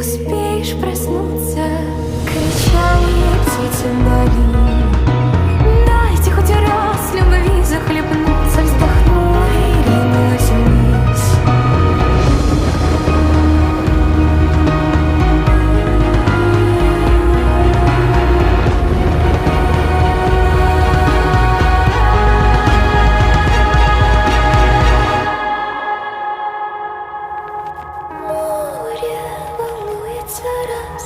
успеешь проснуться. Кричали птицы вдали. Дайте хоть раз любви захлебнуться. Вздохнула и ринулась вниз. Море волнуется раз.